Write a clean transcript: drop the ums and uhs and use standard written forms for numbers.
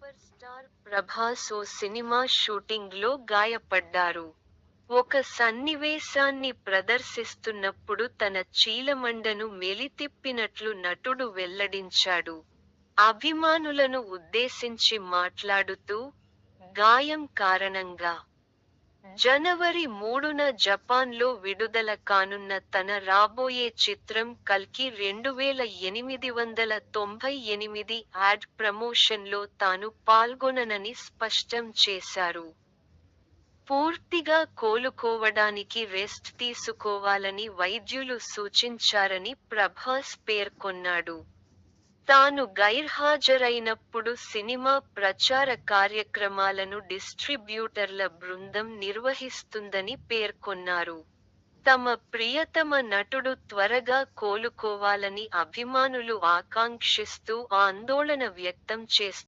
Super star Prabhas ఓ cinema షూటింగ్లో గాయపడ్డారు. ఒక సన్నివేశాన్ని ప్రదర్శిస్తున్నప్పుడు తన చీలమండను మెలితిప్పినట్లు నటుడు వెల్లడించాడు. అభిమానులను ఉద్దేశించి మాట్లాడుతూ, గాయం కారణంగా జనవరి 3న జపాన్లో విడుదల కానున్న తన రాబోయే చిత్రం కల్కి 2898 యాడ్ ప్రమోషన్లో తాను పాల్గొననని స్పష్టం చేశారు. పూర్తిగా కోలుకోవడానికి రెస్ట్ తీసుకోవాలని వైద్యులు సూచించారని ప్రభాస్ పేర్కొన్నాడు. తాను గైర్హాజరైనప్పుడు సినిమా ప్రచార కార్యక్రమాలను డిస్ట్రిబ్యూటర్ల బృందం నిర్వహిస్తుందని పేర్కొన్నారు. తమ ప్రియతమ నటుడు త్వరగా కోలుకోవాలని అభిమానులు ఆకాంక్షిస్తూ ఆందోళన వ్యక్తం చేస్తున్నారు.